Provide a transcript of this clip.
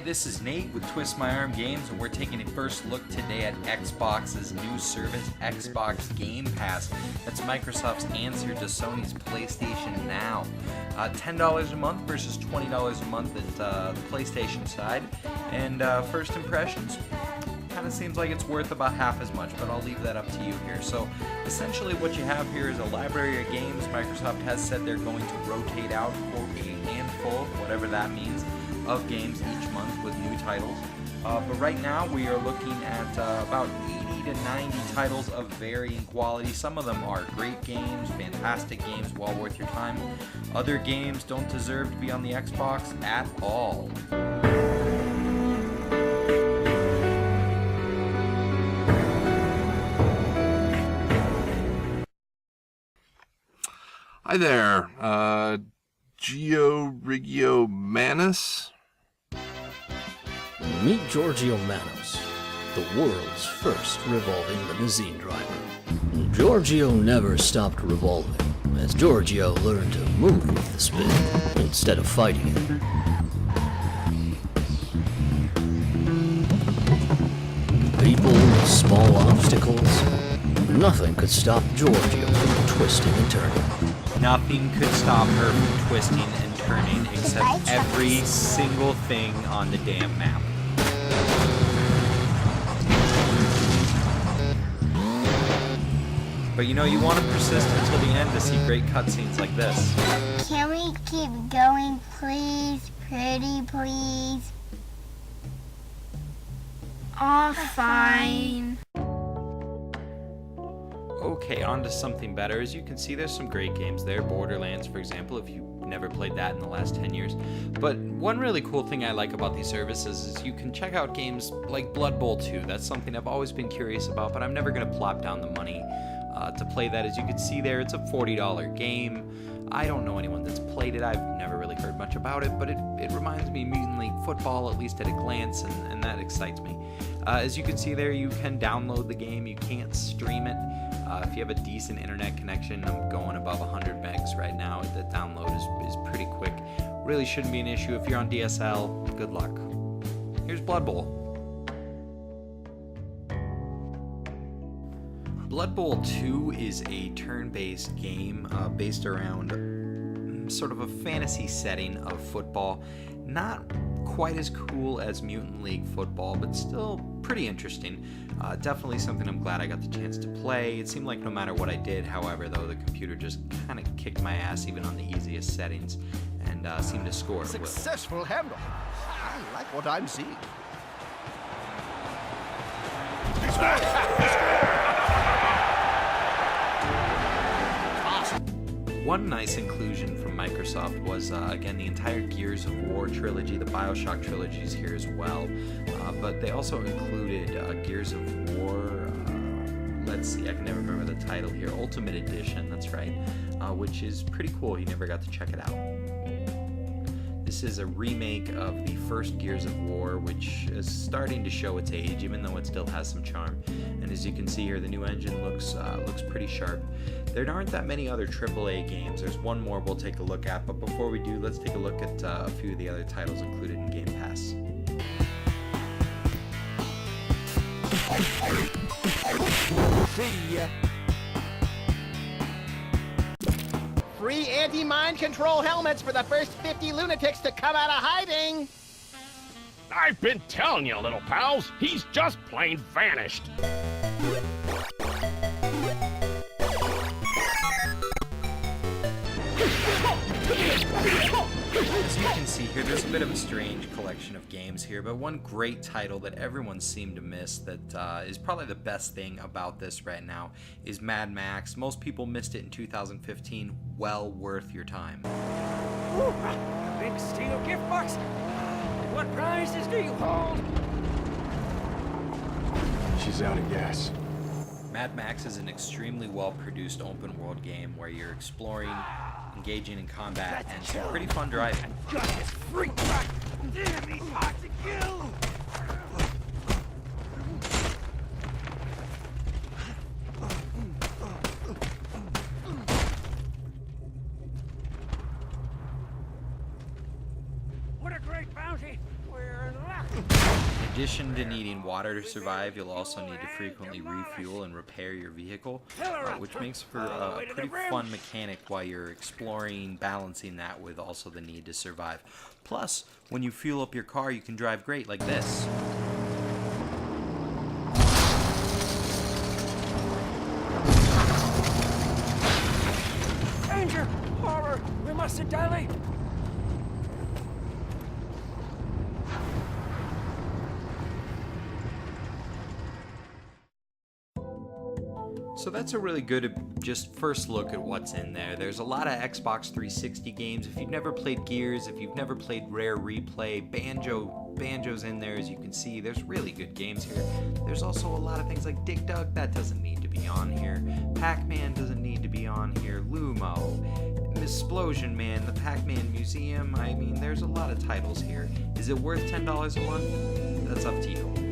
this is Nate with Twist My Arm Games, and we're taking a first look today at Xbox's new service, Xbox Game Pass. That's Microsoft's answer to Sony's PlayStation Now. $10 a month versus $20 a month at the PlayStation side. And first impressions, kind of seems like it's worth about half as much, but I'll leave that up to you here. So essentially what you have here is a library of games. Microsoft has said they're going to rotate out for a handful, whatever that means, of games each month with new titles. But right now we are looking at about 80 to 90 titles of varying quality. Some of them are great games, fantastic games, well worth your time. Other games don't deserve to be on the Xbox at all. Hi there, Giorgio Manos. Meet Giorgio Manos, the world's first revolving limousine driver. Giorgio never stopped revolving, as Giorgio learned to move with the spin instead of fighting it. People, small obstacles, nothing could stop Giorgio from twisting and turning. Nothing could stop her from twisting and turning except every single thing on the damn map. But you know, you want to persist until the end to see great cutscenes like this. Can we keep going, please? Pretty, please? Aw, fine. Okay, on to something better. As you can see, there's some great games there. Borderlands, for example, if you've never played that in the last 10 years. But one really cool thing I like about these services is you can check out games like Blood Bowl 2. That's something I've always been curious about, but I'm never going to plop down the money to play that. As you can see there, it's a $40 game. I don't know anyone that's played it. I've never really heard much about it, but it reminds me of Mutant League Football, at least at a glance, and that excites me. As you can see there, you can download the game. You can't stream it. If you have a decent internet connection, I'm going above 100 megs right now. The download is pretty quick. Really shouldn't be an issue. If you're on DSL, good luck. Here's Blood Bowl. Blood Bowl 2 is a turn-based game based around sort of a fantasy setting of football. Not quite as cool as Mutant League Football, but still pretty interesting. Definitely something I'm glad I got the chance to play. It seemed like no matter what I did, however, though, the computer just kind of kicked my ass even on the easiest settings and seemed to score. Successful handle. I like what I'm seeing. One nice inclusion from Microsoft was, again, the entire Gears of War trilogy. The BioShock trilogy is here as well. But they also included Gears of War, let's see, I can never remember the title here, Ultimate Edition, that's right, which is pretty cool. You never got to check it out. This is a remake of the first Gears of War, which is starting to show its age, even though it still has some charm. And as you can see here, the new engine looks pretty sharp. There aren't that many other AAA games. There's one more we'll take a look at, but before we do, let's take a look at a few of the other titles included in Game Pass. See ya. Free anti-mind control helmets for the first 50 lunatics to come out of hiding. I've been telling you, little pals, he's just plain vanished. As you can see here, there's a bit of a strange collection of games here, but one great title that everyone seemed to miss that is probably the best thing about this right now is Mad Max. Most people missed it in 2015. Well worth your time. Ooh, big steel gift box. What prizes do you hold? She's out of gas. Mad Max is an extremely well-produced open-world game where you're exploring, engaging in combat, and some pretty fun driving. Got this freak back. Damn, he's hot to kill. What a great bounty. We're in luck. addition to needing water to survive, you'll also need to frequently refuel and repair your vehicle, which makes for a pretty fun mechanic while you're exploring, balancing that with also the need to survive. Plus, when you fuel up your car, you can drive great like this. Danger! Horror! We mustn't dilate! So that's a really good just first look at what's in there. There's a lot of Xbox 360 games. If you've never played Gears, if you've never played Rare Replay, Banjo's in there, as you can see. There's really good games here. There's also a lot of things like Dig Dug, that doesn't need to be on here. Pac-Man doesn't need to be on here. Lumo, Missplosion Man, the Pac-Man Museum. I mean, there's a lot of titles here. Is it worth $10 a month? That's up to you.